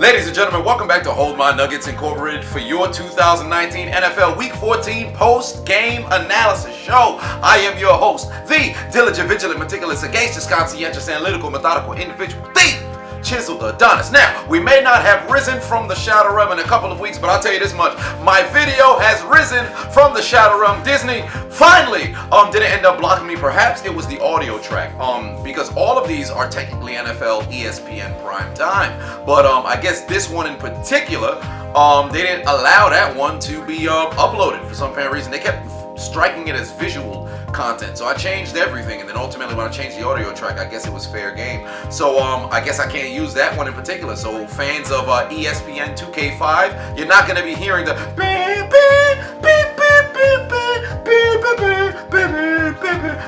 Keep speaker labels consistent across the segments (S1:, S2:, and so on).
S1: Ladies and gentlemen, welcome back to Hold My Nuggets Incorporated for your 2019 NFL Week 14 post-game analysis show. I am your host, the diligent, vigilant, meticulous, sagacious, conscientious, analytical, methodical individual, the Chiseled Adonis. Now, we may not have risen from the Shadow Realm in a couple of weeks, but I'll tell you this much. My video has risen from the Shadow Realm. Disney finally didn't end up blocking me. Perhaps it was the audio track, because all of these are technically NFL, ESPN prime time. But I guess this one in particular, they didn't allow that one to be uploaded for some apparent reason. They kept striking it as visual content, so I changed everything, and then ultimately when I changed the audio track, I guess it was fair game. So I guess I can't use that one in particular. So fans of ESPN 2K5, you're not going to be hearing the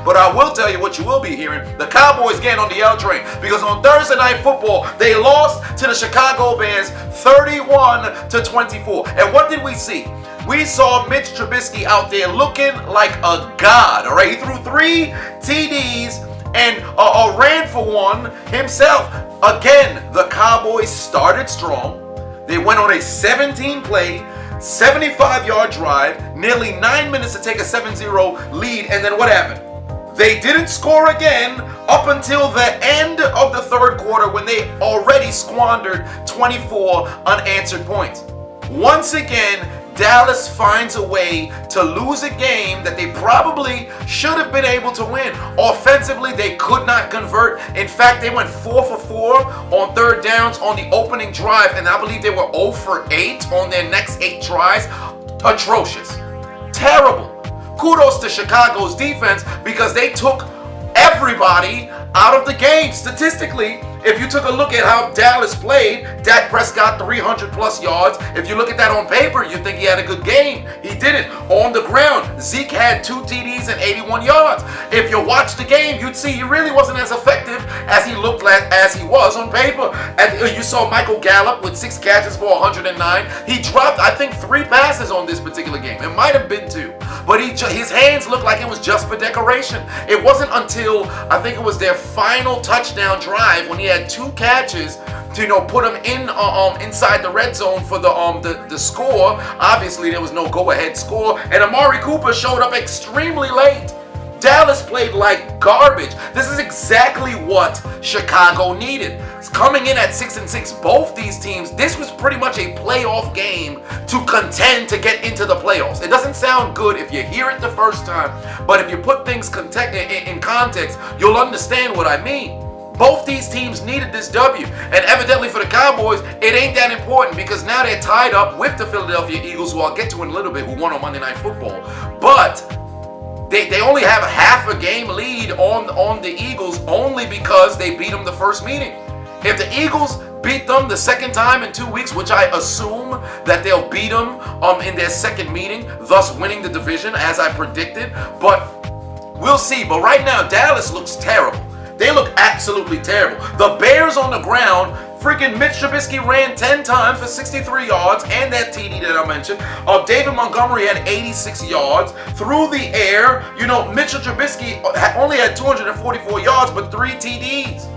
S1: but I will tell you what you will be hearing: the Cowboys getting on the L train, because on Thursday Night Football they lost to the Chicago Bears 31-24. And what did we see? We saw Mitch Trubisky out there looking like a god, all right? He threw 3 TDs and ran for one himself. Again, the Cowboys started strong. They went on a 17-play, 75-yard drive, nearly 9 minutes to take a 7-0 lead, and then what happened? They didn't score again up until the end of the third quarter, when they already squandered 24 unanswered points. Once again, Dallas finds a way to lose a game that they probably should have been able to win. Offensively, they could not convert. In fact, they went 4 for 4 on third downs on the opening drive, and I believe they were 0 for 8 on their next 8 tries. Atrocious. Terrible. Kudos to Chicago's defense, because they took everybody out of the game. Statistically, if you took a look at how Dallas played, Dak Prescott 300 plus yards. If you look at that on paper, you think he had a good game. He didn't. On the ground, Zeke had 2 TDs and 81 yards. If you watch the game, you'd see he really wasn't as effective as he looked like as he was on paper. And you saw Michael Gallup with 6 catches for 109. He dropped, I think, 3 passes on this particular game. It might have been 2. But his hands looked like it was just for decoration. It wasn't until, I think it was their final touchdown drive, when he had 2 catches to put him in inside the red zone for the score. Obviously, there was no go-ahead score, and Amari Cooper showed up extremely late. Dallas played like garbage. This is exactly what Chicago needed. Coming in at 6-6, both these teams, this was pretty much a playoff game to contend to get into the playoffs. It doesn't sound good if you hear it the first time, but if you put things in context, you'll understand what I mean. Both these teams needed this W, and evidently for the Cowboys, it ain't that important, because now they're tied up with the Philadelphia Eagles, who I'll get to in a little bit, who won on Monday Night Football. But they only have a half a game lead on the Eagles, only because they beat them the first meeting. If the Eagles beat them the second time in 2 weeks, which I assume that they'll beat them in their second meeting, thus winning the division as I predicted, but we'll see. But right now, Dallas looks terrible. They look absolutely terrible. The Bears on the ground, freaking Mitch Trubisky ran 10 times for 63 yards and that TD that I mentioned. David Montgomery had 86 yards. Through the air, Mitchell Trubisky only had 244 yards, but 3 TDs.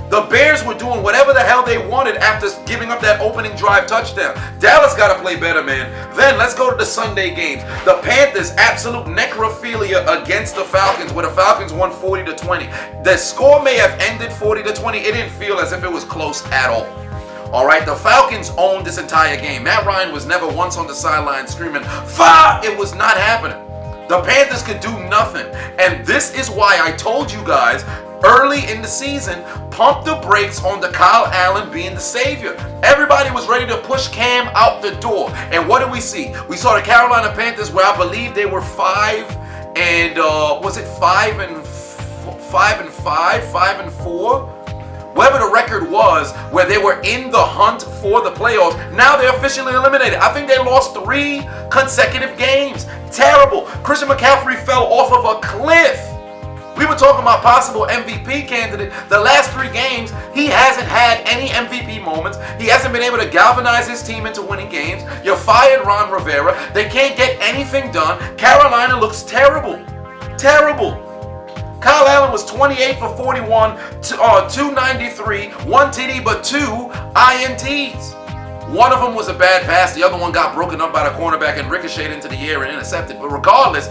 S1: The Bears were doing whatever the hell they wanted after giving up that opening drive touchdown. Dallas got to play better, man. Then let's go to the Sunday games. The Panthers, absolute necrophilia against the Falcons, where the Falcons won 40-20. The score may have ended 40-20. It didn't feel as if it was close at all. All right, the Falcons owned this entire game. Matt Ryan was never once on the sideline screaming, "Fire!" It was not happening. The Panthers could do nothing. And this is why I told you guys early in the season, pump the brakes on the Kyle Allen being the savior. Everybody was ready to push Cam out the door. And what did we see? We saw the Carolina Panthers, where I believe they were 5 and 4? Whatever the record was, where they were in the hunt for the playoffs. Now they're officially eliminated. I think they lost 3 consecutive games. Terrible. Christian McCaffrey fell off of a cliff. We were talking about possible MVP candidate. The last 3 games, he hasn't had any MVP moments. He hasn't been able to galvanize his team into winning games. You fired Ron Rivera. They can't get anything done. Carolina looks terrible. Terrible. Kyle Allen was 28 for 41, 293, 1 TD, but 2 INTs. One of them was a bad pass. The other one got broken up by the cornerback and ricocheted into the air and intercepted. But regardless,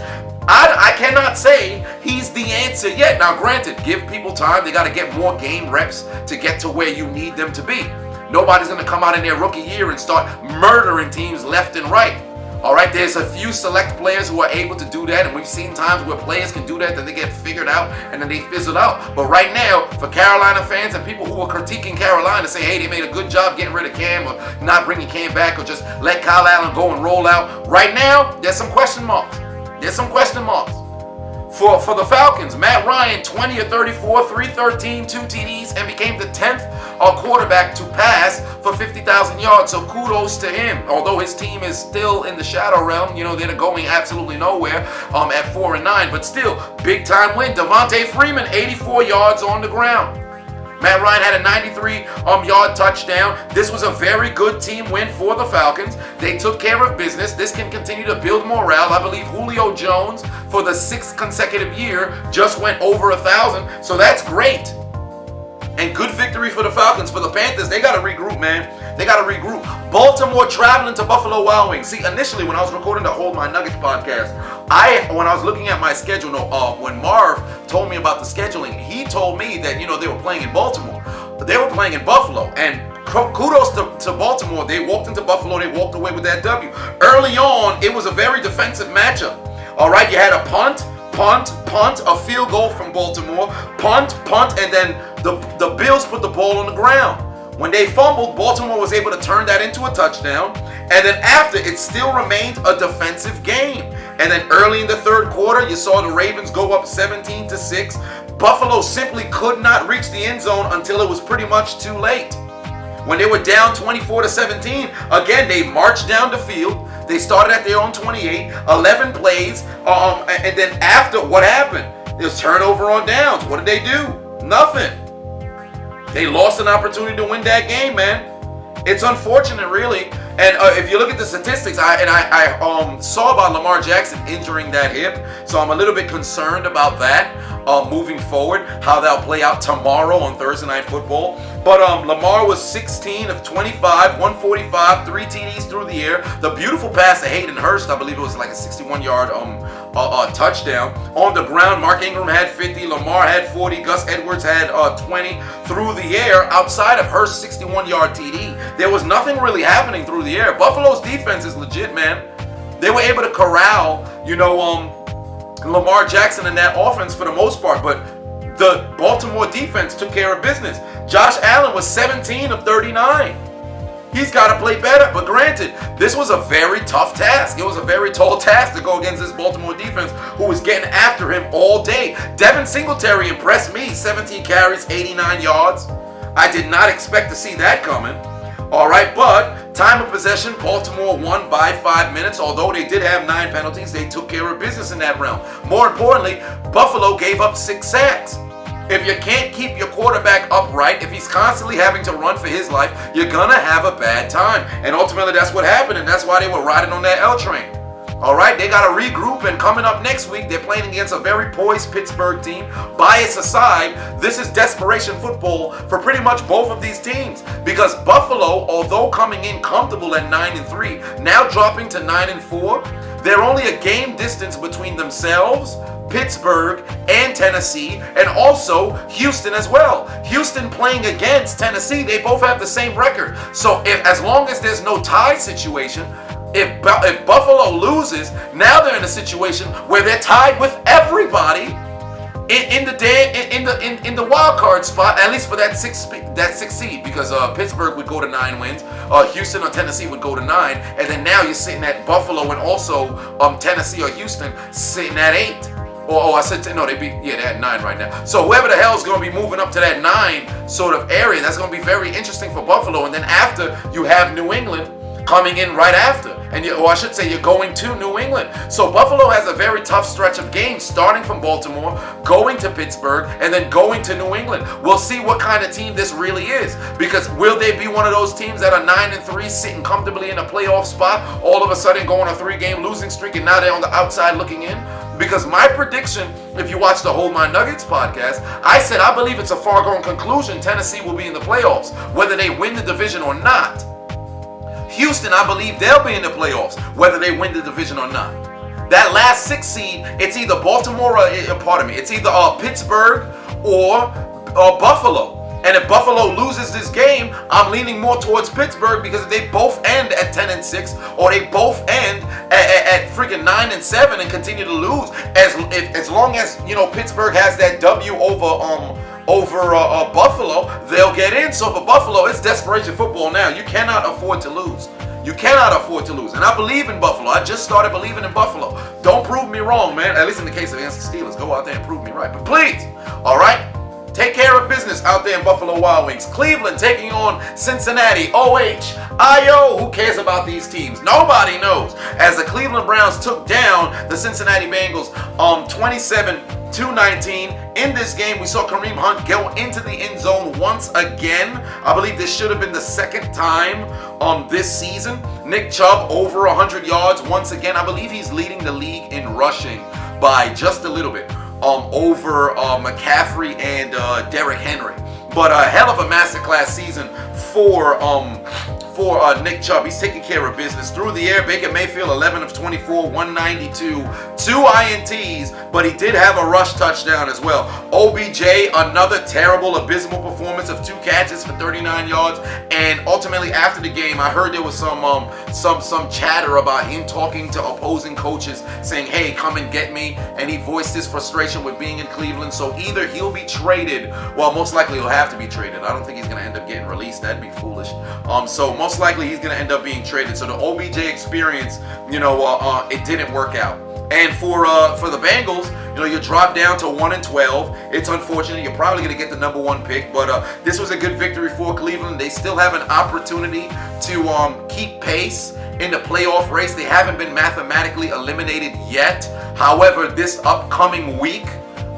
S1: I cannot say he's the answer yet. Now, granted, give people time. They got to get more game reps to get to where you need them to be. Nobody's going to come out in their rookie year and start murdering teams left and right. All right, there's a few select players who are able to do that, and we've seen times where players can do that, then they get figured out, and then they fizzle out. But right now, for Carolina fans and people who are critiquing Carolina, say, hey, they made a good job getting rid of Cam, or not bringing Cam back, or just let Kyle Allen go and roll out. Right now, there's some question marks. There's some question marks. For the Falcons, Matt Ryan, 20 of 34, 313, 2 TDs, and became the 10th quarterback to pass for 50,000 yards. So kudos to him. Although his team is still in the shadow realm, they're going absolutely nowhere at 4-9, but still, big time win. Devontae Freeman, 84 yards on the ground. Matt Ryan had a 93-yard touchdown. This was a very good team win for the Falcons. They took care of business. This can continue to build morale. I believe Julio Jones, for the 6th consecutive year, just went over 1,000. So that's great. And good victory for the Falcons. For the Panthers, they got to regroup, man. They got to regroup. Baltimore traveling to Buffalo Wild Wings. See, initially when I was recording the Hold My Nuggets podcast, when I was looking at my schedule, when Marv told me about the scheduling, he told me that, they were playing in Baltimore. They were playing in Buffalo. And kudos to Baltimore. They walked into Buffalo. They walked away with that W. Early on, it was a very defensive matchup. All right, you had a punt, a field goal from Baltimore, punt, and then the Bills put the ball on the ground. When they fumbled, Baltimore was able to turn that into a touchdown. And then after, it still remained a defensive game. And then early in the third quarter, you saw the Ravens go up 17-6. Buffalo simply could not reach the end zone until it was pretty much too late. When they were down 24-17, again, they marched down the field. They started at their own 28, 11 plays. And then after, what happened? There was turnover on downs. What did they do? Nothing. They lost an opportunity to win that game, man. It's unfortunate, really. And if you look at the statistics, I saw about Lamar Jackson injuring that hip, so I'm a little bit concerned about that moving forward, how that'll play out tomorrow on Thursday Night Football. But Lamar was 16 of 25, 145, 3 TDs through the air. The beautiful pass to Hayden Hurst, I believe it was like a 61-yard touchdown. On the ground, Mark Ingram had 50, Lamar had 40, Gus Edwards had 20 through the air. Outside of Hurst's 61-yard TD, there was nothing really happening through the air. Buffalo's defense is legit, man. They were able to corral, Lamar Jackson in that offense for the most part, but the Baltimore defense took care of business. Josh Allen was 17 of 39. He's got to play better, but granted, this was a very tough task. It was a very tall task to go against this Baltimore defense who was getting after him all day. Devin Singletary impressed me, 17 carries, 89 yards. I did not expect to see that coming. All right, but time of possession, Baltimore won by 5 minutes. Although they did have 9 penalties, they took care of business in that realm. More importantly, Buffalo gave up 6 sacks. If you can't keep your quarterback upright, if he's constantly having to run for his life, you're going to have a bad time. And ultimately, that's what happened, and that's why they were riding on that L train. All right, they got to regroup, and coming up next week, they're playing against a very poised Pittsburgh team. Bias aside, this is desperation football for pretty much both of these teams, because Buffalo, although coming in comfortable at 9-3, now dropping to 9-4, they're only a game distance between themselves, Pittsburgh, and Tennessee, and also Houston as well. Houston playing against Tennessee, they both have the same record. So as long as there's no tie situation, if Buffalo loses, now they're in a situation where they're tied with everybody in the wild card spot, at least for that sixth seed, because Pittsburgh would go to 9 wins, Houston or Tennessee would go to 9, and then now you're sitting at Buffalo and also Tennessee or Houston sitting at 8. I said no, they're at 9 right now. So whoever the hell is going to be moving up to that 9 sort of area, that's going to be very interesting for Buffalo. And then after, you have New England coming in right after. or I should say you're going to New England. So Buffalo has a very tough stretch of games, starting from Baltimore, going to Pittsburgh, and then going to New England. We'll see what kind of team this really is, because will they be one of those teams that are 9-3, sitting comfortably in a playoff spot, all of a sudden go on a 3-game losing streak, and now they're on the outside looking in? Because my prediction, if you watch the Hold My Nuggets podcast, I said I believe it's a foregone conclusion Tennessee will be in the playoffs, whether they win the division or not. Houston, I believe they'll be in the playoffs, whether they win the division or not. That last 6 seed, it's either Baltimore or, it's either Pittsburgh or Buffalo. And if Buffalo loses this game, I'm leaning more towards Pittsburgh, because if they both end at 10-6, or they both end at freaking 9-7 and continue to lose, as long as Pittsburgh has that W over Buffalo, they'll get in. So for Buffalo, it's desperation football now. You cannot afford to lose. You cannot afford to lose. And I believe in Buffalo. I just started believing in Buffalo. Don't prove me wrong, man. At least in the case of against the Steelers. Go out there and prove me right. But please, all right? Take care of business out there in Buffalo Wild Wings. Cleveland taking on Cincinnati. OHIO. Who cares about these teams? Nobody knows. As the Cleveland Browns took down the Cincinnati Bengals 27-19. In this game, we saw Kareem Hunt go into the end zone once again. I believe this should have been the second time this season. Nick Chubb over 100 yards once again. I believe he's leading the league in rushing by just a little bit. Over McCaffrey and Derrick Henry. But a hell of a masterclass season for Nick Chubb. He's taking care of business through the air. Baker Mayfield, 11 of 24, 192, 2 INTs, but he did have a rush touchdown as well. OBJ, another terrible, abysmal performance of 2 catches for 39 yards. And ultimately, after the game, I heard there was some chatter about him talking to opposing coaches, saying, "Hey, come and get me." And he voiced his frustration with being in Cleveland. So either he'll be traded, well, most likely he'll have to be traded. I don't think he's going to end up getting released. That'd be foolish. So most likely he's going to end up being traded. So the OBJ experience, it didn't work out. And for the Bengals, you drop down to 1-12. It's unfortunate. You're probably going to get the number 1 pick, but this was a good victory for Cleveland. They still have an opportunity to keep pace in the playoff race. They haven't been mathematically eliminated yet. However, this upcoming week,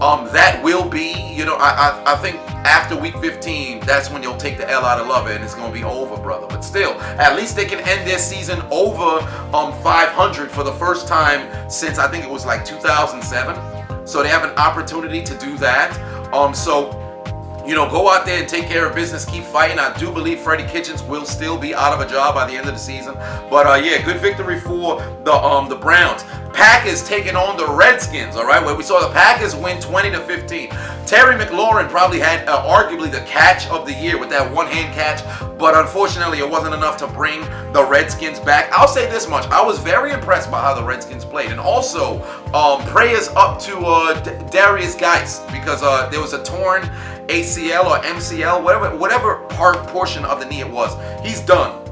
S1: that will be, I think after week 15, that's when you'll take the L out of Love, and it's going to be over, brother. But still, at least they can end their season over 500 for the first time since I think it was like 2007. So they have an opportunity to do that. Go out there and take care of business. Keep fighting. I do believe Freddie Kitchens will still be out of a job by the end of the season. But good victory for the Browns. Packers taking on the Redskins, all right, where we saw the Packers win 20-15. Terry McLaurin probably had arguably the catch of the year with that one-hand catch, but unfortunately it wasn't enough to bring the Redskins back. I'll say this much. I was very impressed by how the Redskins played. And also, prayers up to Darius Geis, because there was a torn ACL or MCL, whatever portion of the knee it was. He's done.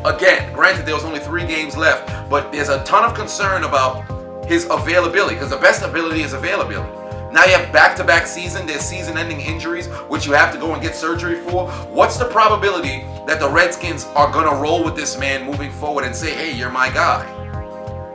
S1: Again, granted, there was only 3 games left, but there's a ton of concern about his availability, because the best ability is availability. Now you have back-to-back there's season-ending injuries, which you have to go and get surgery for. What's the probability that the Redskins are going to roll with this man moving forward and say, "Hey, you're my guy"?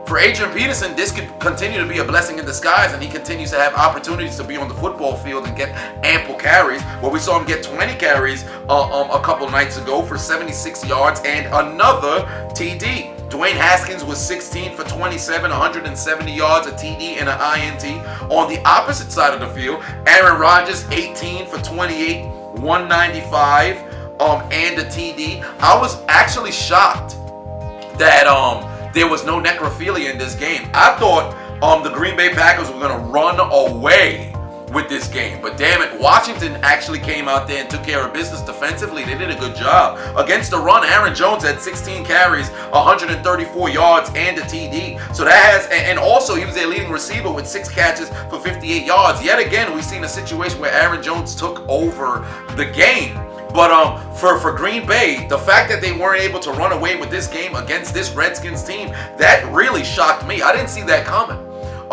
S1: For Adrian Peterson, this could continue to be a blessing in disguise, and he continues to have opportunities to be on the football field and get ample carries. Well, we saw him get 20 carries a couple nights ago for 76 yards and another TD. Dwayne Haskins was 16 for 27, 170 yards, a TD and an INT. On the opposite side of the field, Aaron Rodgers, 18 for 28, 195, and a TD. I was actually shocked that there was no necrophilia in this game. I thought the Green Bay Packers were going to run away with this game. But damn it, Washington actually came out there and took care of business defensively. They did a good job. Against the run, Aaron Jones had 16 carries, 134 yards, and a TD. So that has, and also he was their leading receiver with 6 catches for 58 yards. Yet again, we've seen a situation where Aaron Jones took over the game. But for Green Bay, the fact that they weren't able to run away with this game against this Redskins team, that really shocked me. I didn't see that coming.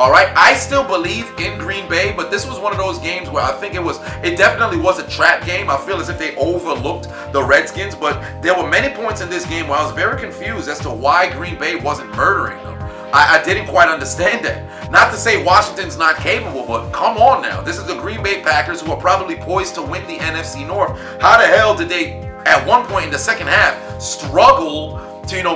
S1: All right, I still believe in Green Bay, but this was one of those games where I think it definitely was a trap game. I feel as if they overlooked the Redskins, but there were many points in this game where I was very confused as to why Green Bay wasn't murdering them. I didn't quite understand that. Not to say Washington's not capable, but come on now. This is the Green Bay Packers who are probably poised to win the NFC North. How the hell did they, at one point in the second half, struggle to,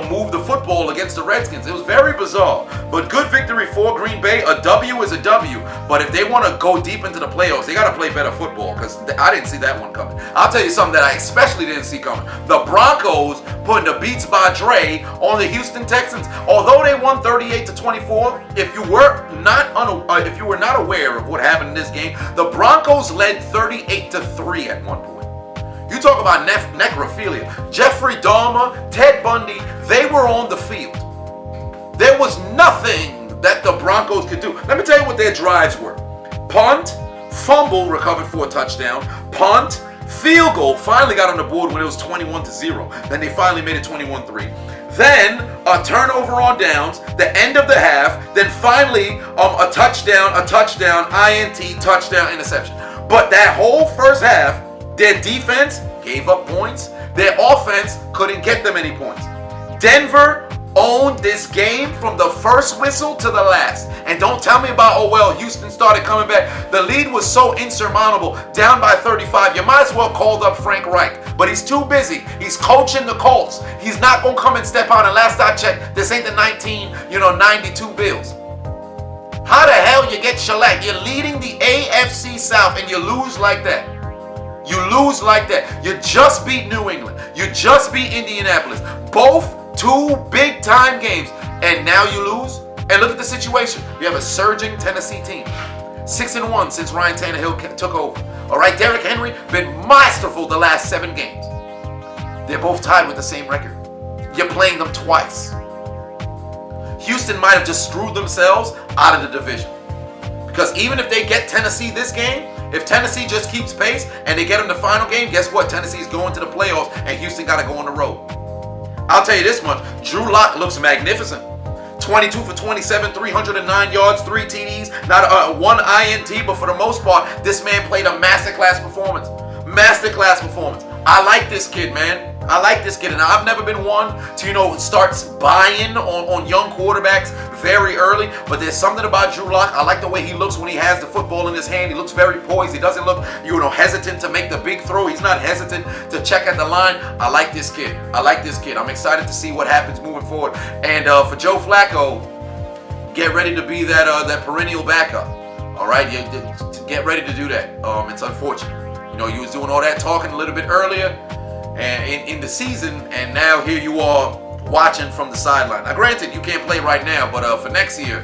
S1: move the football against the Redskins? It was very bizarre. But good victory for Green Bay. A W is a W. But if they want to go deep into the playoffs, they got to play better football, because I didn't see that one coming. I'll tell you something that I especially didn't see coming. The Broncos putting the beats by Dre on the Houston Texans. Although they won 38-24, if you were not aware of what happened in this game, the Broncos led 38-3 at one point. You talk about necrophilia. Jeffrey Dahmer, Ted Bundy, they were on the field. There was nothing that the Broncos could do. Let me tell you what their drives were. Punt, fumble, recovered for a touchdown. Punt, field goal, finally got on the board when it was 21-0. Then they finally made it 21-3. Then a turnover on downs, the end of the half. Then finally a touchdown, INT, touchdown, interception. But that whole first half, their defense gave up points. Their offense couldn't get them any points. Denver owned this game from the first whistle to the last. And don't tell me about, Houston started coming back. The lead was so insurmountable, down by 35. You might as well called up Frank Reich. But he's too busy. He's coaching the Colts. He's not going to come and step out. And last I checked, this ain't the 92 Bills. How the hell you get shellacked? You're leading the AFC South and you lose like that. You lose like that. You just beat New England. You just beat Indianapolis. Both two big-time games. And now you lose? And look at the situation. You have a surging Tennessee team. 6-1 since Ryan Tannehill took over. All right, Derrick Henry been masterful the last 7 games. They're both tied with the same record. You're playing them twice. Houston might have just screwed themselves out of the division. Because even if they get Tennessee this game, if Tennessee just keeps pace and they get them the final game, guess what? Tennessee's going to the playoffs and Houston got to go on the road. I'll tell you this much. Drew Lock looks magnificent. 22 for 27, 309 yards, 3 TDs, not one INT, but for the most part, this man played a masterclass performance. Masterclass performance. I like this kid, man. I like this kid, and I've never been one to, start buying on young quarterbacks very early, but there's something about Drew Lock. I like the way he looks when he has the football in his hand. He looks very poised. He doesn't look, hesitant to make the big throw. He's not hesitant to check at the line. I like this kid. I'm excited to see what happens moving forward. And for Joe Flacco, get ready to be that perennial backup. All right, get ready to do that. It's unfortunate. You was doing all that talking a little bit earlier and in the season, and now here you are watching from the sideline. Now, granted, you can't play right now, but for next year,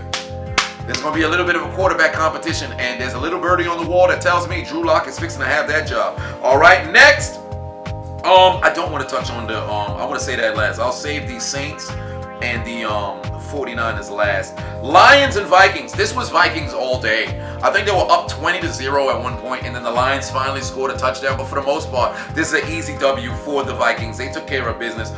S1: there's going to be a little bit of a quarterback competition, and there's a little birdie on the wall that tells me Drew Lock is fixing to have that job. All right, next, I don't want to touch on I want to say that last. I'll save the Saints and the 49ers last. Lions and Vikings. This was Vikings all day. I think they were up 20-0 at one point, and then the Lions finally scored a touchdown. But for the most part, this is an easy W for the Vikings. They took care of business.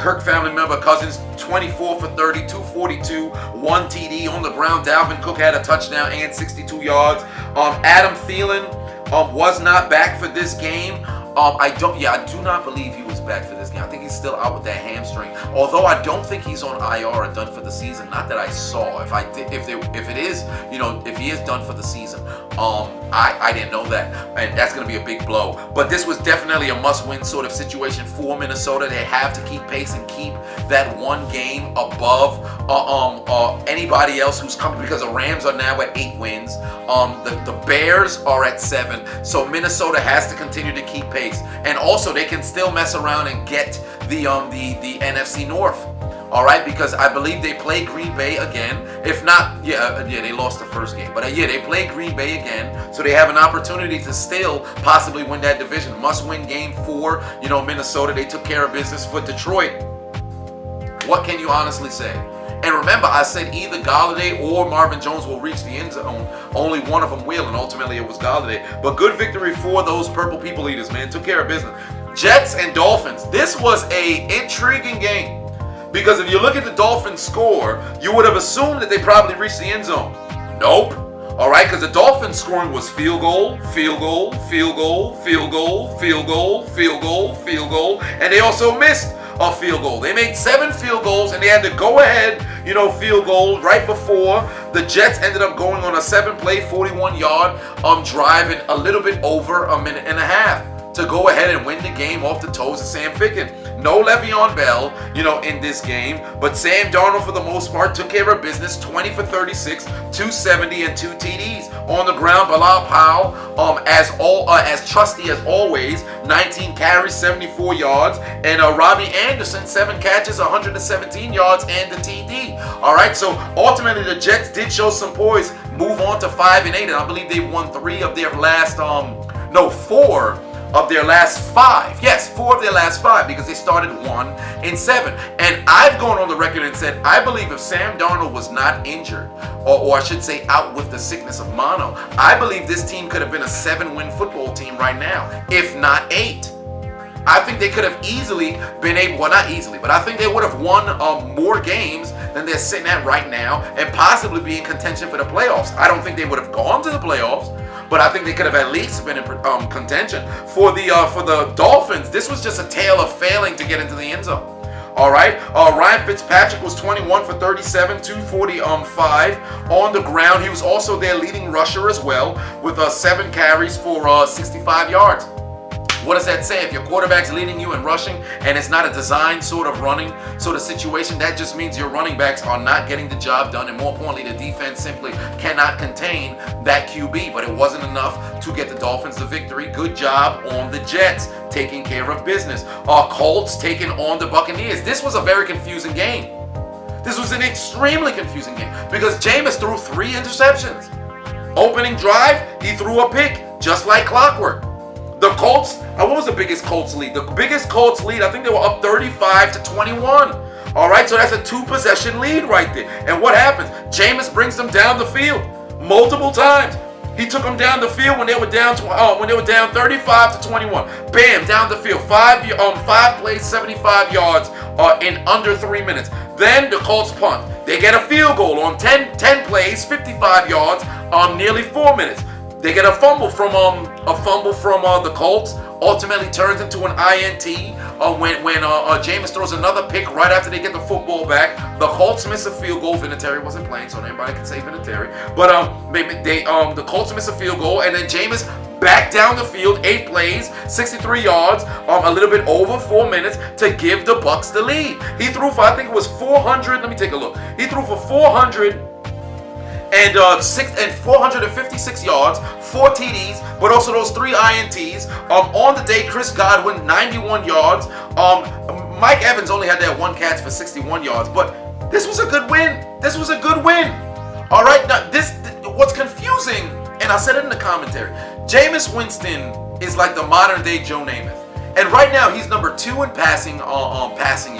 S1: Kirk family member Cousins, 24 for 30, 242, 1 TD on the ground. Dalvin Cook had a touchdown and 62 yards. Adam Thielen was not back for this game. I do not believe he was back for this game. I think he's still out with that hamstring. Although I don't think he's on IR and done for the season. Not that I saw. If he is done for the season, I didn't know that, and that's going to be a big blow. But this was definitely a must-win sort of situation for Minnesota. They have to keep pace and keep that one game above anybody else who's coming, because the Rams are now at 8 wins. The Bears are at 7. So Minnesota has to continue to keep pace, and also they can still mess around and get the NFC North. All right, because I believe they play Green Bay again. If not, they lost the first game. But they play Green Bay again, so they have an opportunity to still possibly win that division. Must-win game for Minnesota. They took care of business for Detroit. What can you honestly say? And remember, I said either Golladay or Marvin Jones will reach the end zone. Only one of them will, and ultimately it was Golladay. But good victory for those Purple People Eaters, man. Took care of business. Jets and Dolphins. This was a intriguing game, because if you look at the Dolphins score, you would have assumed that they probably reached the end zone. Nope. All right, because the Dolphins scoring was field goal, field goal, field goal, field goal, field goal, field goal, field goal, and they also missed a field goal. They made 7 field goals, and they had to go ahead, field goal right before the Jets ended up going on a 7-play, 41-yard drive in a little bit over a minute and a half to go ahead and win the game off the toes of Sam Ficken. No Le'Veon Bell, in this game, but Sam Darnold for the most part took care of business. 20 for 36, 270 and 2 TDs on the ground. Bilal Powell, as trusty as always, 19 carries, 74 yards, and Robbie Anderson, 7 catches, 117 yards and the TD. All right, so ultimately the Jets did show some poise, move on to 5-8, and I believe they won 4 of their last 5. Yes, 4 of their last 5 because they started 1-7. And I've gone on the record and said, I believe if Sam Darnold was not injured, or I should say out with the sickness of mono, I believe this team could have been a 7-win football team right now, if not 8. I think they could have easily been able, well, not easily, but I think they would have won more games than they're sitting at right now and possibly be in contention for the playoffs. I don't think they would have gone to the playoffs, but I think they could have at least been in contention. For the Dolphins, this was just a tale of failing to get into the end zone. All right, Ryan Fitzpatrick was 21 for 37, 245 on the ground. He was also their leading rusher as well with 7 carries for 65 yards. What does that say? If your quarterback's leading you in rushing and it's not a designed sort of running sort of situation, that just means your running backs are not getting the job done, and more importantly, the defense simply cannot contain that QB. But it wasn't enough to get the Dolphins the victory. Good job on the Jets taking care of business. Colts taking on the Buccaneers. This was a very confusing game. This was an extremely confusing game because Jameis threw 3 interceptions. Opening drive, he threw a pick just like clockwork. The Colts, what was the biggest Colts lead? The biggest Colts lead, I think they were up 35-21. All right, so that's a 2-possession lead right there. And what happens? Jameis brings them down the field multiple times. He took them down the field when they were down 35-21. Bam, down the field. 5 plays, 75 yards in under 3 minutes. Then the Colts punt. They get a field goal on 10 plays, 55 yards nearly 4 minutes. They get a fumble from the Colts. Ultimately turns into an INT when Jameis throws another pick right after they get the football back. The Colts miss a field goal. Vinatieri wasn't playing, so anybody can say Vinatieri. But the Colts miss a field goal, and then Jameis back down the field, 8 plays, 63 yards, a little bit over 4 minutes to give the Bucs the lead. He threw for, I think it was 400. Let me take a look. He threw for 456 yards, 4 TDs, but also those 3 INTs. On the day, Chris Godwin, 91 yards. Mike Evans only had that 1 catch for 61 yards, but this was a good win. This was a good win. All right, now what's confusing, and I said it in the commentary, Jameis Winston is like the modern day Joe Namath. And right now, he's number 2 in passing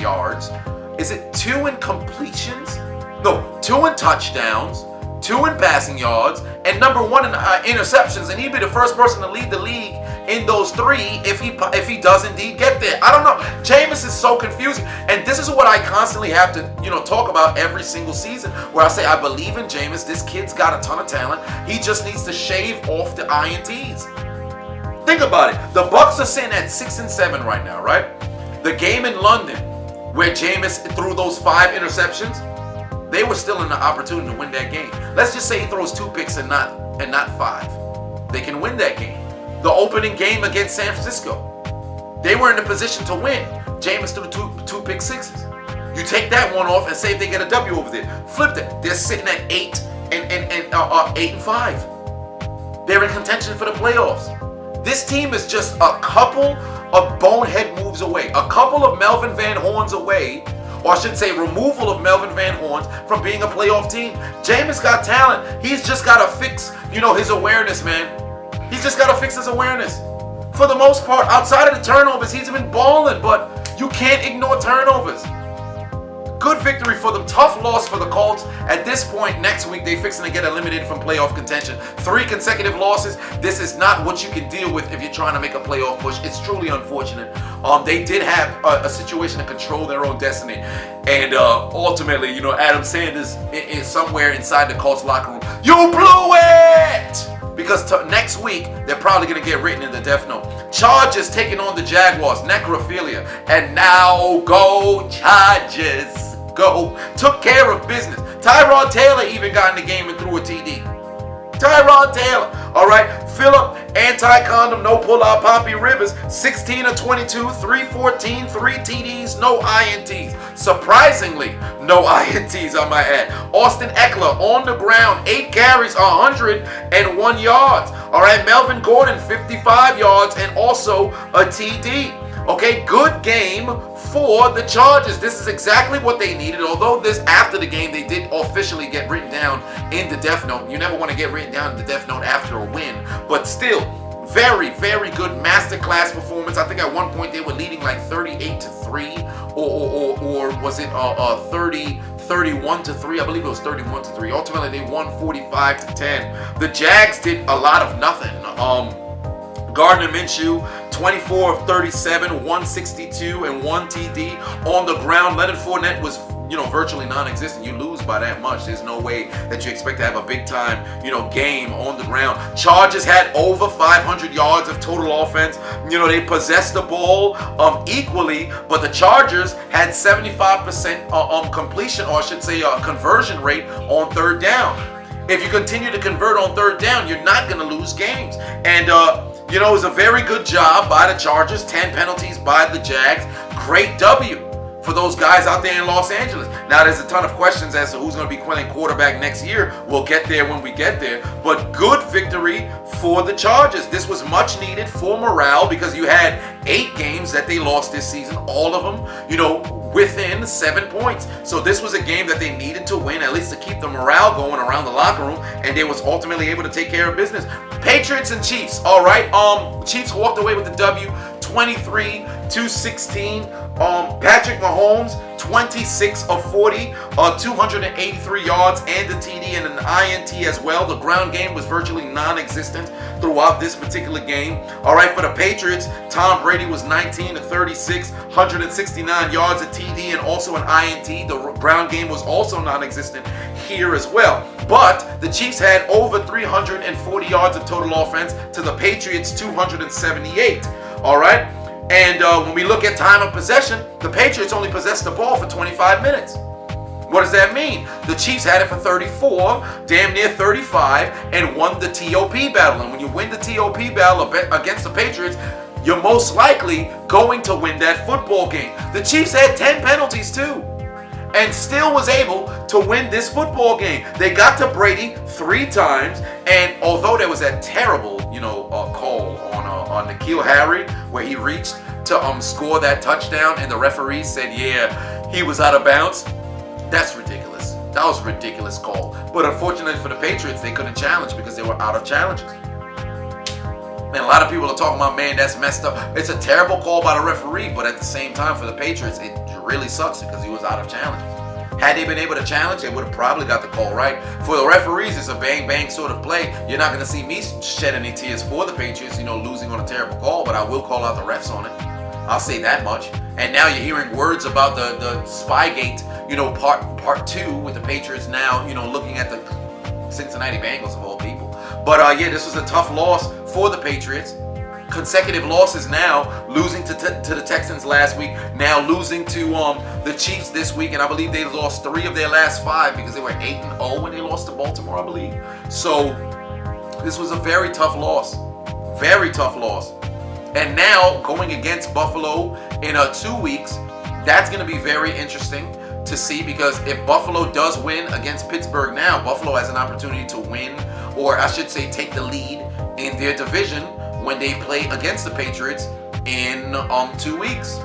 S1: yards. Is it 2 in completions? No, 2 in touchdowns. 2 in passing yards, and number 1 in interceptions, and he'd be the first person to lead the league in those 3 if he does indeed get there. I don't know. Jameis is so confusing, and this is what I constantly have to talk about every single season, where I say I believe in Jameis. This kid's got a ton of talent. He just needs to shave off the INTs. Think about it. The Bucs are sitting at 6-7 right now, right? The game in London, where Jameis threw those 5 interceptions, they were still in the opportunity to win that game. Let's just say he throws 2 picks and not 5. They can win that game. The opening game against San Francisco, they were in a position to win. Jameis threw 2 pick sixes. You take that one off and say if they get a W over there. Flip it. They're sitting at 8-5. They're in contention for the playoffs. This team is just a couple of bonehead moves away, a couple of Melvin Van Horns away, or I should say removal of Melvin Van Horn from being a playoff team. Jameis got talent. He's just got to fix, his awareness, man. He's just got to fix his awareness. For the most part, outside of the turnovers, he's been balling, but you can't ignore turnovers. Good victory for them. Tough loss for the Colts. At this point, next week, they fixing to get eliminated from playoff contention. 3 consecutive losses. This is not what you can deal with if you're trying to make a playoff push. It's truly unfortunate. They did have a situation to control their own destiny. And ultimately, Adam Sanders is somewhere inside the Colts locker room. You blew it! Because next week, they're probably going to get written in the death note. Chargers taking on the Jaguars. Necrophilia. And now go Chargers. Go. Took care of business. Tyrod Taylor even got in the game and threw a TD. Tyrod Taylor. All right. Phillip, anti-condom, no pull-out. Poppy Rivers, 16 of 22, 314, 3 TDs, no INTs. Surprisingly, no INTs, I might add. Austin Eckler on the ground, 8 carries, 101 yards. All right, Melvin Gordon, 55 yards and also a TD. Okay, good game for the Chargers. This is exactly what they needed. Although after the game, they did officially get written down in the death note. You never want to get written down in the death note after a win. But still, very, very good masterclass performance. I think at one point they were leading like 38-3, or was it 31-3? I believe it was 31-3. Ultimately, they won 45-10. The Jags did a lot of nothing. Gardner Minshew, 24 of 37, 162, and 1 TD on the ground. Leonard Fournette was, virtually non-existent. You lose by that much. There's no way that you expect to have a big-time, game on the ground. Chargers had over 500 yards of total offense. They possessed the ball equally, but the Chargers had 75% completion, or I should say conversion rate on third down. If you continue to convert on third down, you're not going to lose games. And, it was a very good job by the Chargers. 10 penalties by the Jags. Great W for those guys out there in Los Angeles. Now, there's a ton of questions as to who's going to be playing quarterback next year. We'll get there when we get there. But good victory for the Chargers. This was much needed for morale because you had 8 games that they lost this season. All of them, within 7 points. So this was a game that they needed to win, at least to keep the morale going around the locker room, and they was ultimately able to take care of business. Patriots and Chiefs, all right. Chiefs walked away with the W, 23-16. Patrick Mahomes, 26 of 40, 283 yards and a TD and an INT as well. The ground game was virtually non-existent throughout this particular game. All right, for the Patriots, Tom Brady was 19 of 36, 169 yards, a TD, and also an INT. The ground game was also non-existent here as well. But the Chiefs had over 340 yards of total offense to the Patriots' 278. All right. And when we look at time of possession, the Patriots only possessed the ball for 25 minutes. What does that mean? The Chiefs had it for 34, damn near 35, and won the TOP battle. And when you win the TOP battle against the Patriots, you're most likely going to win that football game. The Chiefs had 10 penalties too, and still was able to win this football game. They got to Brady 3 times, and although there was that terrible, call on N'Keal Harry where he reached to score that touchdown, and the referee said, yeah, he was out of bounds. That's ridiculous. That was a ridiculous call. But unfortunately for the Patriots, they couldn't challenge because they were out of challenges. Man, a lot of people are talking about, man, that's messed up. It's a terrible call by the referee, but at the same time for the Patriots, it really sucks because he was out of challenges. Had they been able to challenge, they would have probably got the call right. For the referees, it's a bang-bang sort of play. You're not going to see me shed any tears for the Patriots, losing on a terrible call, but I will call out the refs on it. I'll say that much. And now you're hearing words about the Spygate, part 2 with the Patriots now, looking at the Cincinnati Bengals of all people. But yeah, this was a tough loss for the Patriots. Consecutive losses now, losing to the Texans last week, now losing to the Chiefs this week, and I believe they lost 3 of their last 5 because they were 8-0 when they lost to Baltimore, I believe. So this was a very tough loss. Very tough loss. And now going against Buffalo in 2 weeks, that's going to be very interesting to see, because if Buffalo does win against Pittsburgh now, Buffalo has an opportunity to win, or I should say take the lead in their division when they play against the Patriots in 2 weeks.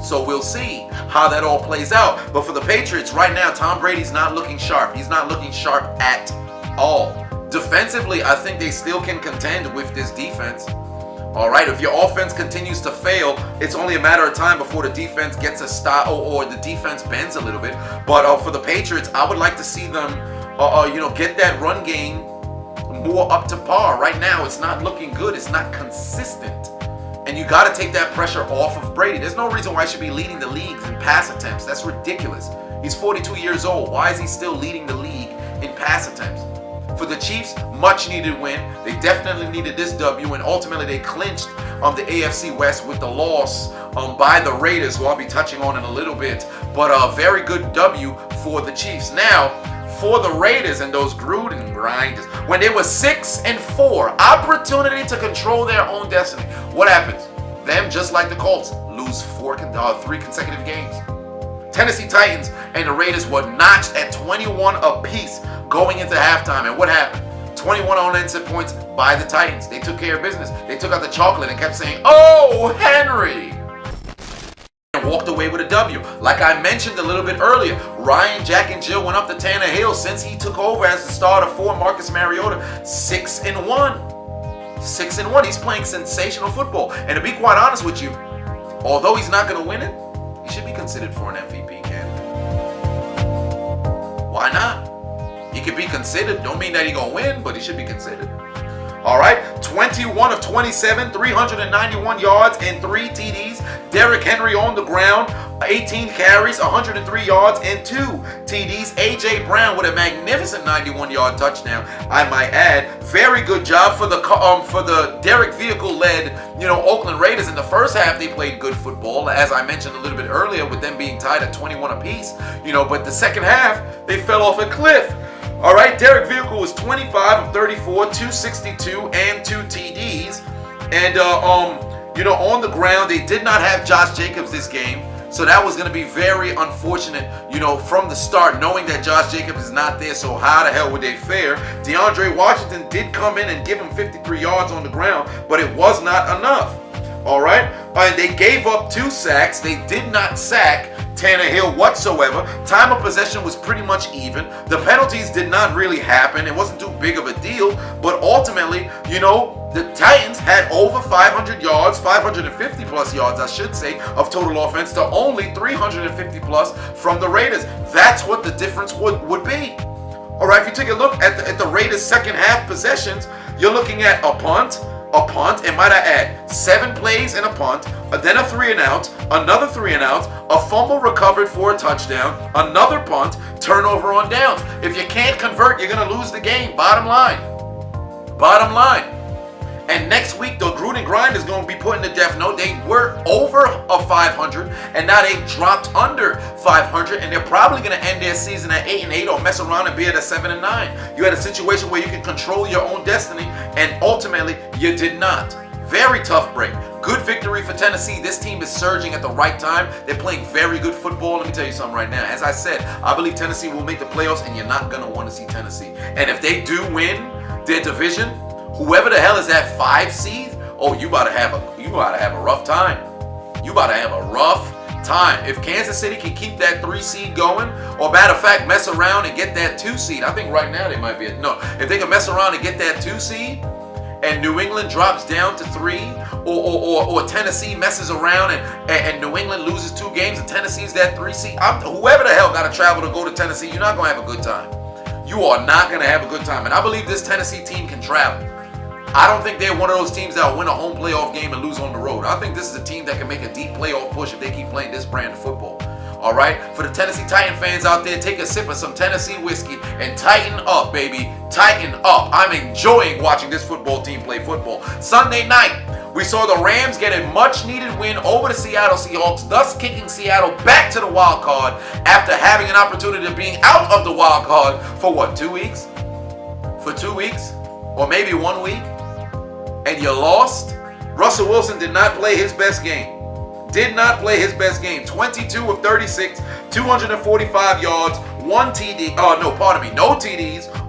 S1: So we'll see how that all plays out. But for the Patriots right now, Tom Brady's not looking sharp. He's not looking sharp at all. Defensively, I think they still can contend with this defense. All right, if your offense continues to fail, it's only a matter of time before the defense gets a stop or the defense bends a little bit. But for the Patriots, I would like to see them, get that run game more up to par. Right now, it's not looking good. It's not consistent. And you got to take that pressure off of Brady. There's no reason why he should be leading the league in pass attempts. That's ridiculous. He's 42 years old. Why is he still leading the league in pass attempts? For the Chiefs, much needed win. They definitely needed this W, and ultimately they clinched the AFC West with the loss by the Raiders, who I'll be touching on in a little bit. But a very good W for the Chiefs. Now, for the Raiders and those Gruden grinders, when they were 6-4, opportunity to control their own destiny. What happens? Them, just like the Colts, lose 3 consecutive games. Tennessee Titans and the Raiders were notched at 21 apiece going into halftime. And what happened? 21 unanswered points by the Titans. They took care of business. They took out the chocolate and kept saying, "Oh, Henry!" and walked away with a W. Like I mentioned a little bit earlier, Ryan, Jack, and Jill went up to Tannehill since he took over as the starter for Marcus Mariota. 6-1. 6-1. He's playing sensational football. And to be quite honest with you, although he's not going to win it, he should be considered for an MVP candidate. Why not? He could be considered. Don't mean that he's going to win, but he should be considered. All right, 21 of 27, 391 yards and 3 TDs. Derrick Henry on the ground, 18 carries, 103 yards and 2 TDs. A.J. Brown with a magnificent 91-yard touchdown, I might add. Very good job for the Derrick vehicle-led, Oakland Raiders. In the first half, they played good football, as I mentioned a little bit earlier, with them being tied at 21 apiece. But the second half, they fell off a cliff. All right, Derrick Vehicle was 25 of 34, 262, and 2 TDs. And, on the ground, they did not have Josh Jacobs this game. So that was going to be very unfortunate, from the start, knowing that Josh Jacobs is not there. So how the hell would they fare? DeAndre Washington did come in and give him 53 yards on the ground, but it was not enough. All right? And they gave up 2 sacks. They did not sack Tannehill whatsoever. Time of possession was pretty much even. The penalties did not really happen. It wasn't too big of a deal. But ultimately, the Titans had over 500 yards, 550 plus yards, I should say, of total offense to only 350 plus from the Raiders. That's what the difference would be. All right, if you take a look at the Raiders' second half possessions, you're looking at a punt, and might I add, 7 plays and a punt, then a 3 and out, another 3 and out, a fumble recovered for a touchdown, another punt, turnover on downs. If you can't convert, you're going to lose the game. Bottom line. And next week, the Gruden grind is going to be put in the death note. They were over 500, and now they dropped under 500, and they're probably going to end their season at 8-8 or mess around and be at a 7-9. You had a situation where you can control your own destiny, and ultimately, you did not. Very tough break. Good victory for Tennessee. This team is surging at the right time. They're playing very good football. Let me tell you something right now. As I said, I believe Tennessee will make the playoffs, and you're not going to want to see Tennessee. And if they do win their division, whoever the hell is that 5 seed, you about to have a rough time. You about to have a rough time. If Kansas City can keep that 3 seed going, or matter of fact, mess around and get that 2 seed. I think right now they might be if they can mess around and get that 2 seed, and New England drops down to 3, or Tennessee messes around and New England loses 2 games and Tennessee's that 3 seed. Whoever the hell got to travel to go to Tennessee, you're not going to have a good time. You are not going to have a good time. And I believe this Tennessee team can travel. I don't think they're one of those teams that will win a home playoff game and lose on the road. I think this is a team that can make a deep playoff push if they keep playing this brand of football. All right? For the Tennessee Titan fans out there, take a sip of some Tennessee whiskey and tighten up, baby. Tighten up. I'm enjoying watching this football team play football. Sunday night, we saw the Rams get a much-needed win over the Seattle Seahawks, thus kicking Seattle back to the wild card after having an opportunity of being out of the wild card for 2 weeks? For 2 weeks? Or maybe 1 week? And you lost? Russell Wilson did not play his best game. 22 of 36, 245 yards, no TDs,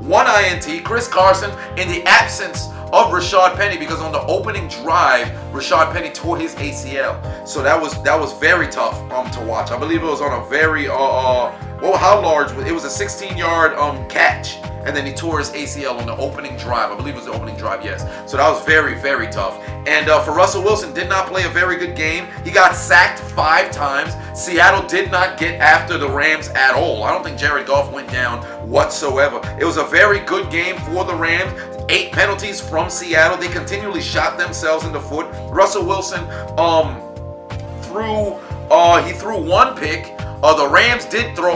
S1: 1 INT. Chris Carson, in the absence of Rashad Penny, because on the opening drive, Rashad Penny tore his ACL. So that was very tough to watch. I believe it was on a very how large? It was a 16-yard catch, and then he tore his ACL on the opening drive. I believe it was the opening drive, yes. So that was very, very tough. And for Russell Wilson, did not play a very good game. He got sacked 5 times. Seattle did not get after the Rams at all. I don't think Jared Goff went down whatsoever. It was a very good game for the Rams. 8 penalties from Seattle. They continually shot themselves in the foot. Russell Wilson threw 1 pick. The Rams did throw,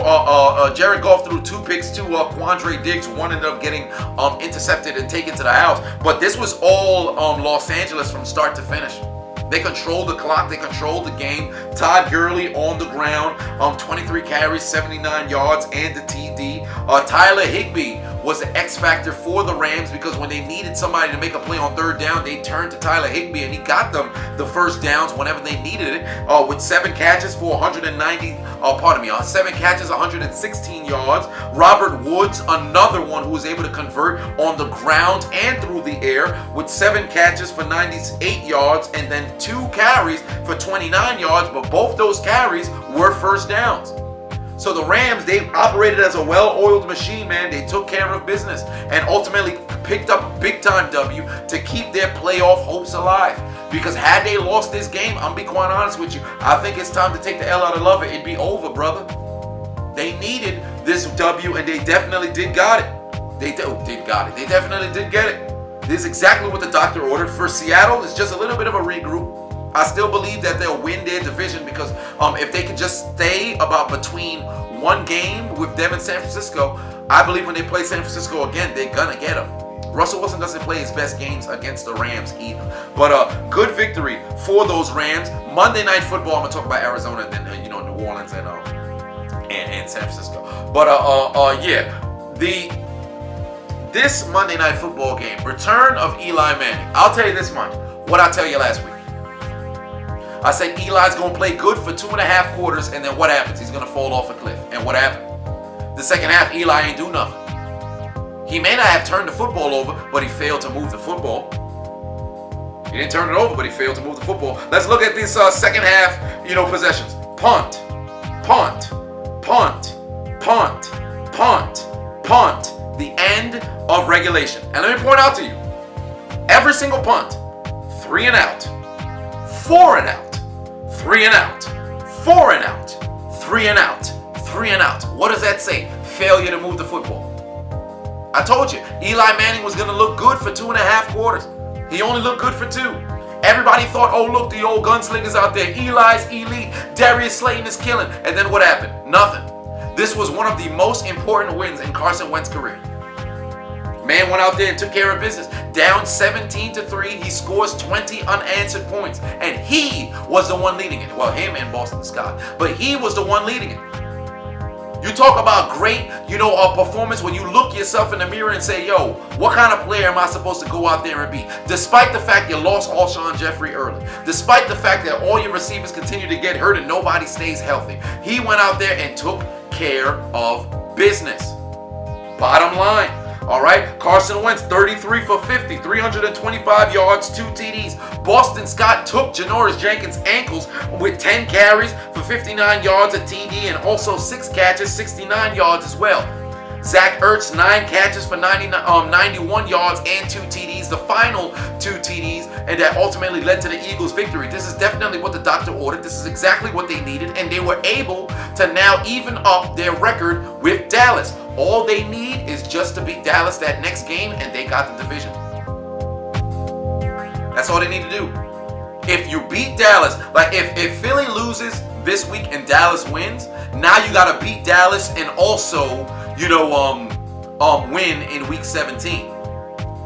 S1: Jared Goff threw 2 picks to Quandre Diggs. One ended up getting intercepted and taken to the house. But this was all Los Angeles from start to finish. They controlled the clock. They controlled the game. Todd Gurley on the ground, 23 carries, 79 yards, and the TD. Tyler Higbee was the X factor for the Rams, because when they needed somebody to make a play on 3rd down, they turned to Tyler Higbee, and he got them the first downs whenever they needed it, with 7 catches for 7 catches, 116 yards. Robert Woods, another one who was able to convert on the ground and through the air, with 7 catches for 98 yards, and then 2 carries for 29 yards, but both those carries were first downs. So the Rams, they operated as a well-oiled machine, man. They took care of business and ultimately picked up a big-time W to keep their playoff hopes alive. Because had they lost this game, I'm be quite honest with you, I think it's time to take the L out of love. It'd be over, brother. They needed this W, and they definitely did got it. They definitely did get it. This is exactly what the doctor ordered. For Seattle, it's just a little bit of a regroup. I still believe that they'll win their division, because if they could just stay about between 1 game with them in San Francisco, I believe when they play San Francisco again, they're going to get them. Russell Wilson doesn't play his best games against the Rams either. But good victory for those Rams. Monday Night Football, I'm going to talk about Arizona and then, New Orleans and San Francisco. But this Monday Night Football game, return of Eli Manning. I'll tell you this much. What I tell you last week. I said Eli's going to play good for 2.5 quarters, and then what happens? He's going to fall off a cliff. And what happened? The second half, Eli ain't do nothing. He may not have turned the football over, but he failed to move the football. He didn't turn it over, but he failed to move the football. Let's look at these second half, possessions. Punt, punt, punt, punt, punt, punt. The end of regulation. And let me point out to you, every single punt, 3 and out, 4 and out, 3 and out, 4 and out, 3 and out, 3 and out. What does that say? Failure to move the football. I told you, Eli Manning was going to look good for 2.5 quarters. He only looked good for 2. Everybody thought, oh, look, the old gunslingers out there. Eli's elite. Darius Slayton is killing. And then what happened? Nothing. This was one of the most important wins in Carson Wentz's career. Man went out there and took care of business. Down 17-3, he scores 20 unanswered points. And he was the one leading it. Well, him and Boston Scott. But he was the one leading it. You talk about great, a performance when you look yourself in the mirror and say, yo, what kind of player am I supposed to go out there and be? Despite the fact you lost Alshon Jeffrey early. Despite the fact that all your receivers continue to get hurt and nobody stays healthy. He went out there and took care of business. Bottom line. All right, Carson Wentz, 33 for 50, 325 yards, 2 TDs. Boston Scott took Janoris Jenkins' ankles with 10 carries for 59 yards, a TD, and also 6 catches, 69 yards as well. Zach Ertz, 9 catches for 91 yards and 2 TDs, the final 2 TDs, and that ultimately led to the Eagles' victory. This is definitely what the doctor ordered. This is exactly what they needed, and they were able to now even up their record with Dallas. All they need is just to beat Dallas that next game, and they got the division. That's all they need to do. If you beat Dallas, like if Philly loses this week and Dallas wins, now you got to beat Dallas and also, win in week 17.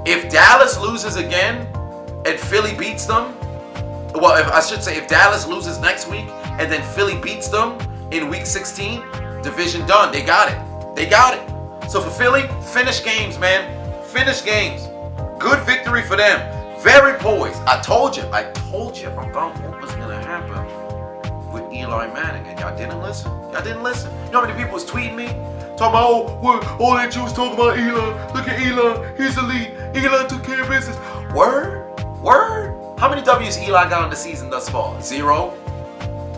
S1: If Dallas loses again and Philly beats them, if Dallas loses next week and then Philly beats them in week 16, division done. They got it. They got it. So for Philly, finish games, man. Finish games. Good victory for them. Very poised. I told you about what was going to happen with Eli Manning, and y'all didn't listen. You know how many people was tweeting me? Talking about, all that you was talking about Eli. Look at Eli. He's elite. Eli took care of business. Word? How many W's Eli got in the season thus far? 0.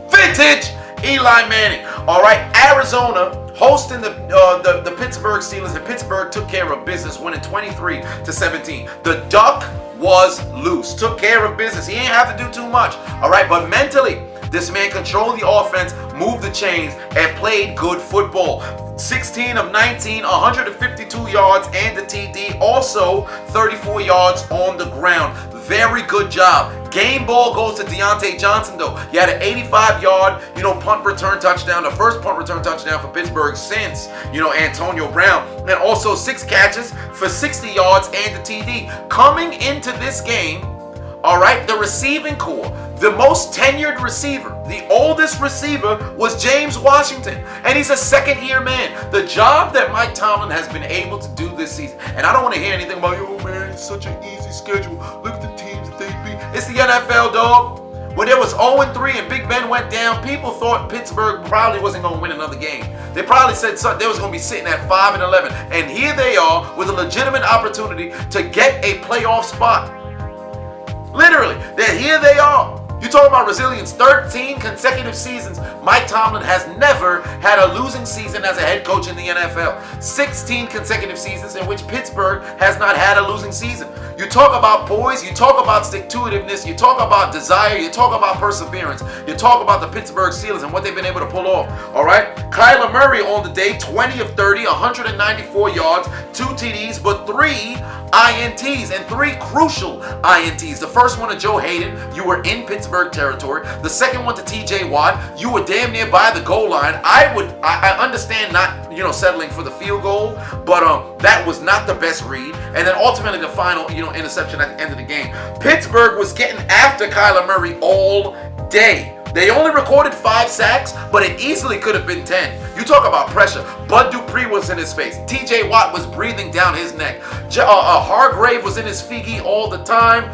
S1: Vintage Eli Manning. All right, Arizona hosting the Pittsburgh Steelers, and Pittsburgh took care of business, winning 23-17. The Duck was loose, took care of business. He ain't have to do too much. All right, but mentally, this man controlled the offense, moved the chains, and played good football. 16 of 19, 152 yards and a TD. Also, 34 yards on the ground. Very good job. Game ball goes to Deontay Johnson, though. He had an 85-yard, punt return touchdown, the first punt return touchdown for Pittsburgh since, Antonio Brown. And also 6 catches for 60 yards and a TD. Coming into this game, all right, the receiving core, the most tenured receiver, the oldest receiver was James Washington, and he's a second-year man. The job that Mike Tomlin has been able to do this season, and I don't want to hear anything about, man, it's such an easy schedule. Look at the teams that they beat. It's the NFL, dog. When there was 0-3 and Big Ben went down, people thought Pittsburgh probably wasn't going to win another game. They probably said they was going to be sitting at 5-11, and here they are with a legitimate opportunity to get a playoff spot. Literally, here they are. You talk about resilience. 13 consecutive seasons. Mike Tomlin has never had a losing season as a head coach in the NFL. 16 consecutive seasons in which Pittsburgh has not had a losing season. You talk about poise, you talk about stick-to-itiveness, you talk about desire, you talk about perseverance, you talk about the Pittsburgh Steelers and what they've been able to pull off. All right? Kyler Murray on the day, 20 of 30, 194 yards, 2 TDs, but 3 INTs, and 3 crucial INTs. The first one to Joe Hayden, you were in Pittsburgh territory. The second one to TJ Watt, you were damn near by the goal line. I understand not, settling for the field goal, but that was not the best read. And then ultimately the final, interception at the end of the game. Pittsburgh was getting after Kyler Murray all day. They only recorded 5 sacks, but it easily could have been 10. You talk about pressure. Bud Dupree was in his face. TJ Watt was breathing down his neck. Hargrave was in his figgy all the time.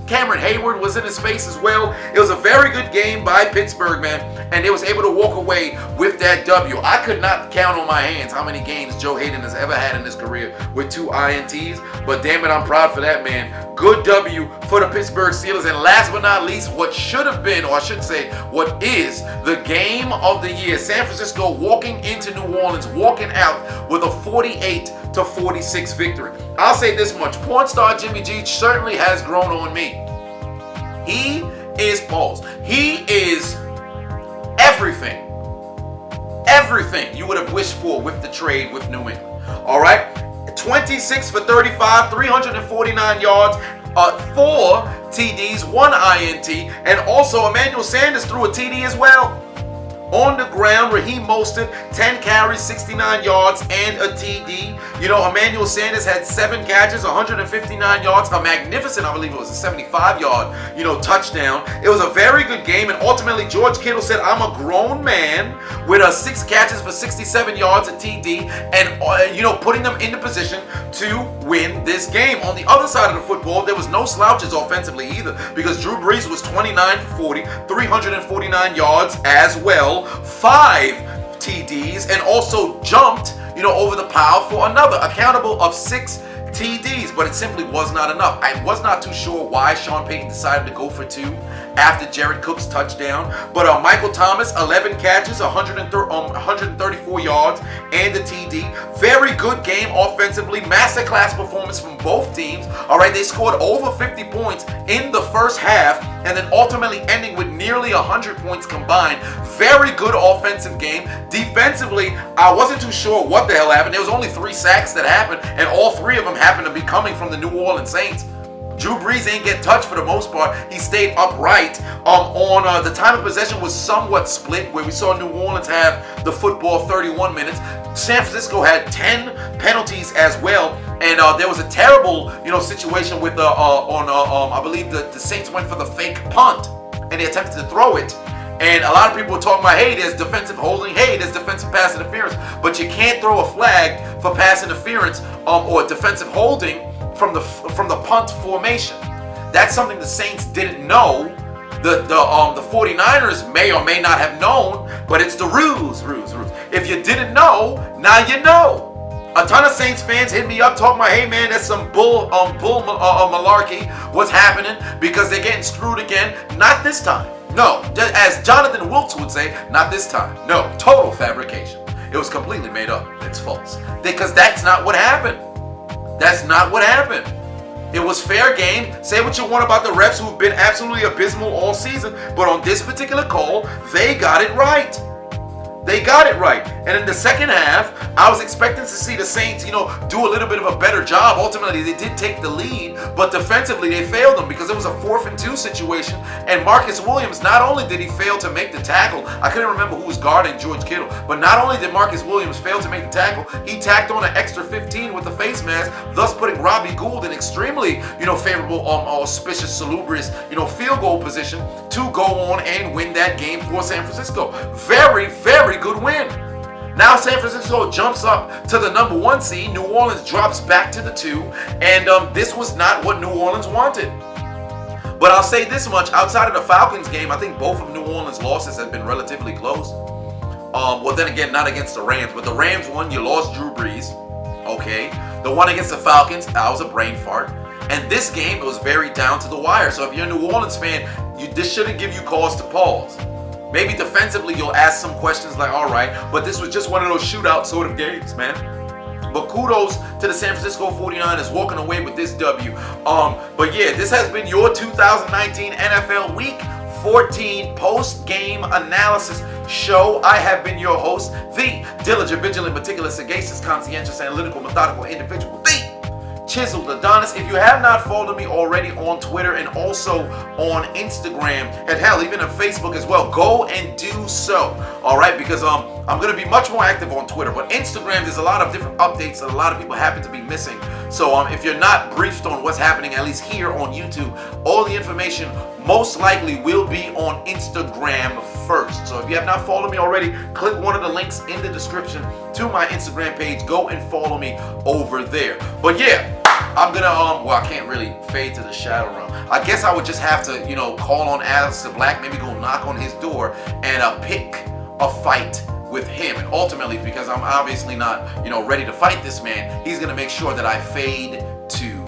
S1: Cameron Hayward was in his face as well. It was a very good game by Pittsburgh, man, and they was able to walk away with that W. I could not count on my hands how many games Joe Hayden has ever had in his career with 2 INTs, but damn it, I'm proud for that, man. Good W for the Pittsburgh Steelers. And last but not least, what should have been, or I should say, what is the game of the year. San Francisco walking into New Orleans, walking out with a 48-46 victory. I'll say this much. Porn star Jimmy G certainly has grown on me. He is paused. He is everything you would have wished for with the trade with New England. All right? 26 for 35, 349 yards, 4 TDs, 1 INT, and also Emmanuel Sanders threw a TD as well. On the ground, Raheem Mostert, 10 carries, 69 yards, and a TD. Emmanuel Sanders had 7 catches, 159 yards, a magnificent, I believe it was a 75-yard, touchdown. It was a very good game, and ultimately George Kittle said, I'm a grown man with 6 catches for 67 yards, a TD, and, putting them in the position to win this game. On the other side of the football, there was no slouches offensively either, because Drew Brees was 29 for 40, 349 yards as well. 5 TDs, and also jumped, over the pile for another accountable of 6 TDs, but it simply was not enough. I was not too sure why Sean Payton decided to go for 2 after Jared Cook's touchdown, but Michael Thomas, 11 catches, 134 yards, and a TD. Very good game offensively, masterclass performance from both teams. All right, they scored over 50 points in the first half, and then ultimately ending with nearly 100 points combined. Very good offensive game. Defensively, I wasn't too sure what the hell happened. There was only 3 sacks that happened, and all 3 of them happened to be coming from the New Orleans Saints. Drew Brees ain't get touched for the most part. He stayed upright. The time of possession was somewhat split, where we saw New Orleans have the football 31 minutes. San Francisco had 10 penalties as well, and there was a terrible, situation with I believe the Saints went for the fake punt, and they attempted to throw it. And a lot of people were talking about, hey, there's defensive holding, hey, there's defensive pass interference, but you can't throw a flag for pass interference or defensive holding from the punt formation. That's something the Saints didn't know. The 49ers may or may not have known, but it's the rules. If you didn't know, now you know. A ton of Saints fans hit me up talking about, hey man, that's some malarkey. What's happening? Because they're getting screwed again. Not this time. No, as Jonathan Wilkes would say, not this time. No, total fabrication. It was completely made up. It's false. Because that's not what happened. That's not what happened. It was fair game. Say what you want about the refs who've been absolutely abysmal all season, but on this particular call, they got it right. They got it right. And in the second half, I was expecting to see the Saints, do a little bit of a better job. Ultimately, they did take the lead, but defensively, they failed them because it was a 4th and 2 situation. And Marcus Williams, not only did he fail to make the tackle, I couldn't remember who was guarding George Kittle, but not only did Marcus Williams fail to make the tackle, he tacked on an extra 15 with the face mask, thus putting Robbie Gould in extremely, favorable, auspicious, salubrious, field goal position to go on and win that game for San Francisco. Very, very good win. Now San Francisco jumps up to the number 1 seed. New Orleans drops back to the 2, and this was not what New Orleans wanted. But I'll say this much: outside of the Falcons game, I think both of New Orleans' losses have been relatively close. Well, then again, not against the Rams, but the Rams won. You lost Drew Brees. Okay, the one against the Falcons, that was a brain fart. And this game, it was very down to the wire. So if you're a New Orleans fan, this shouldn't give you cause to pause. Maybe defensively you'll ask some questions like, all right, but this was just one of those shootout sort of games, man. But kudos to the San Francisco 49ers walking away with this W. But yeah, this has been your 2019 NFL Week 14 post-game analysis show. I have been your host, the diligent, vigilant, meticulous, sagacious, conscientious, analytical, methodical individual, the Chiseled Adonis. If you have not followed me already on Twitter and also on Instagram, and hell, even on Facebook as well, go and do so. All right, because I'm going to be much more active on Twitter, but Instagram, there's a lot of different updates that a lot of people happen to be missing. So if you're not briefed on what's happening, at least here on YouTube, all the information most likely will be on Instagram first. So if you have not followed me already, click one of the links in the description to my Instagram page. Go and follow me over there. But yeah, I'm gonna I can't really fade to the shadow realm. I guess I would just have to, call on Aleister Black, maybe go knock on his door and pick a fight with him. And ultimately, because I'm obviously not, ready to fight this man, he's gonna make sure that I fade to